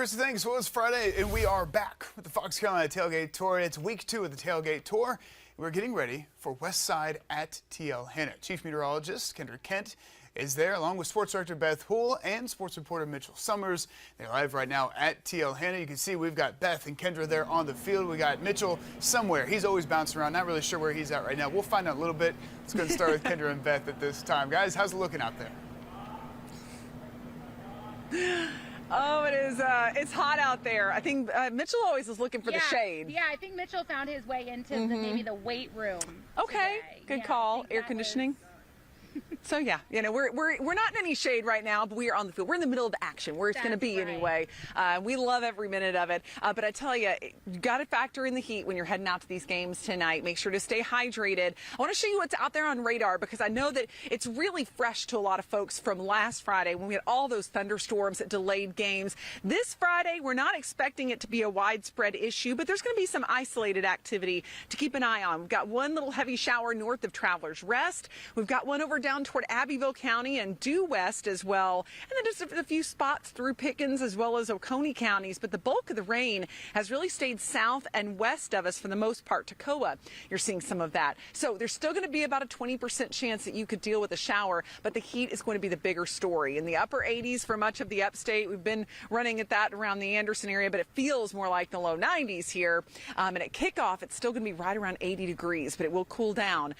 First things, well, it's Friday, and we are back with the Fox Carolina Tailgate Tour. It's week 2 of the Tailgate Tour. We're getting ready for Westside at TL Hanna. Chief Meteorologist Kendra Kent is there, along with Sports Director Beth Houle and Sports Reporter Mitchell Summers. They're live right now at TL Hanna. You can see we've got Beth and Kendra there on the field. We got Mitchell somewhere. He's always bouncing around. Not really sure where he's at right now. We'll find out a little bit. Let's go and start with Kendra and Beth at this time. Guys, how's it looking out there? Oh, it is. It's hot out there. I think Mitchell always is looking for the shade. Yeah, I think Mitchell found his way into maybe the weight room. Okay, today. good call. Air conditioning. So yeah, you know, we're not in any shade right now, but we are on the field. We're in the middle of action, where it's going to be anyway. We love every minute of it. But I tell you, you got to factor in the heat when you're heading out to these games tonight. Make sure to stay hydrated. I want to show you what's out there on radar, because I know that it's really fresh to a lot of folks from last Friday when we had all those thunderstorms that delayed games. This Friday, we're not expecting it to be a widespread issue, but there's going to be some isolated activity to keep an eye on. We've got one little heavy shower north of Travelers Rest. We've got one over down toward Abbeville County and due west as well, and then just a few spots through Pickens as well as Oconee counties. But the bulk of the rain has really stayed south and west of us for the most part. Toccoa, you're seeing some of that. So there's still going to be about a 20% chance that you could deal with a shower, but the heat is going to be the bigger story. In the upper 80s for much of the upstate, we've been running at that around the Anderson area, but it feels more like the low 90s here. And at kickoff, it's still going to be right around 80 degrees, but it will cool down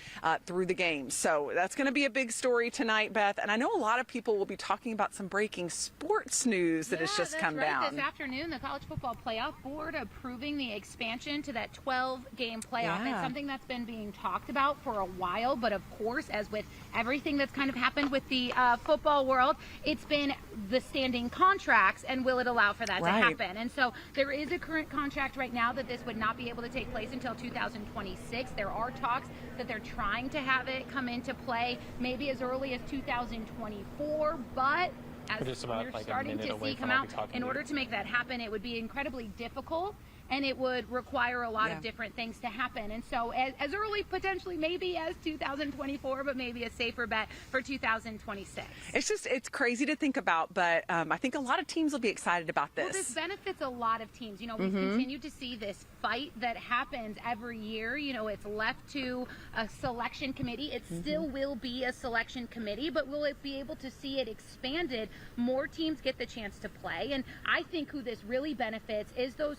through the game. So that's going to be a big story tonight, Beth, and I know a lot of people will be talking about some breaking sports news that has just come down. This afternoon, the College Football Playoff Board approving the expansion to that 12-game playoff. It's something that's been being talked about for a while, but of course, as with everything that's kind of happened with the football world, it's been the standing contracts, and will it allow for that to happen? And so there is a current contract right now that this would not be able to take place until 2026. There are talks that they're trying to have it come into play maybe as early as 2024, but as we're starting to see come out, in order to make that happen, it would be incredibly difficult, and it would require a lot of different things to happen. And so as early potentially maybe as 2024, but maybe a safer bet for 2026. It's crazy to think about, but I think a lot of teams will be excited about this. Well, this benefits a lot of teams. You know, we've continued to see this fight that happens every year. You know, it's left to a selection committee. It still will be a selection committee, but will it be able to see it expanded? More teams get the chance to play, and I think who this really benefits is those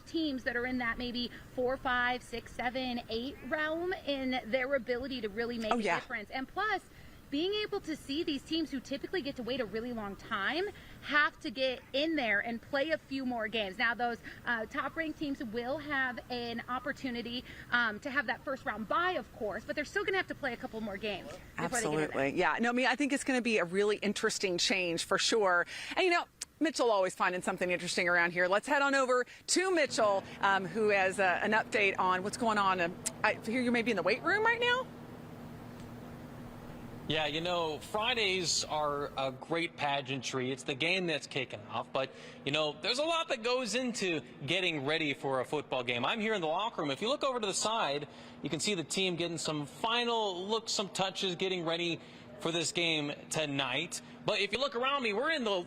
teams that are in that maybe 4, 5, 6, 7, 8 realm in their ability to really make a difference. And plus, being able to see these teams who typically get to wait a really long time have to get in there and play a few more games. Now, those top-ranked teams will have an opportunity to have that first round bye, of course, but they're still going to have to play a couple more games. Absolutely, yeah. No, I mean, I think it's going to be a really interesting change for sure. And you know, Mitchell always finding something interesting around here. Let's head on over to Mitchell, who has an update on what's going on. I hear you may be in the weight room right now. Yeah, you know, Fridays are a great pageantry. It's the game that's kicking off. But, you know, there's a lot that goes into getting ready for a football game. I'm here in the locker room. If you look over to the side, you can see the team getting some final looks, some touches, getting ready for this game tonight. But if you look around me, we're in the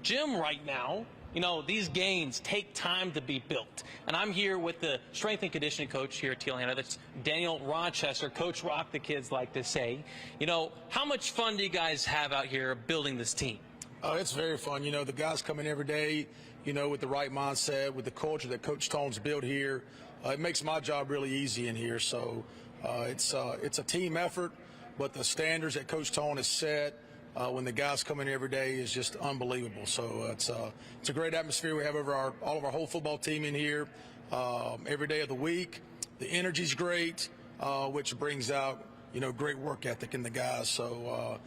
gym right now. You know, these gains take time to be built. And I'm here with the strength and conditioning coach here at TL Hanna. That's Daniel Rochester. Coach Rock, the kids like to say. You know, how much fun do you guys have out here building this team? It's very fun. You know, the guys come in every day, you know, with the right mindset, with the culture that Coach Tone's built here. It makes my job really easy in here. So it's a team effort, but the standards that Coach Tone has set when the guys come in every day is just unbelievable. So it's a great atmosphere we have over all of our whole football team in here every day of the week. The energy's great, which brings out, you know, great work ethic in the guys. So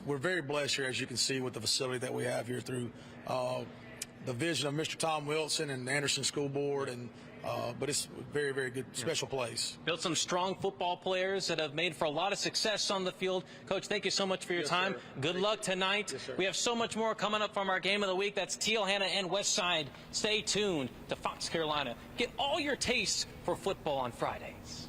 we're very blessed here, as you can see, with the facility that we have here through the vision of Mr. Tom Wilson and the Anderson School Board, and but it's a very, very good, special place. Built some strong football players that have made for a lot of success on the field. Coach, thank you so much for your time. Sir. Good luck tonight. Yes, we have so much more coming up from our game of the week. That's TL Hanna and Westside. Stay tuned to Fox Carolina. Get all your tastes for football on Fridays.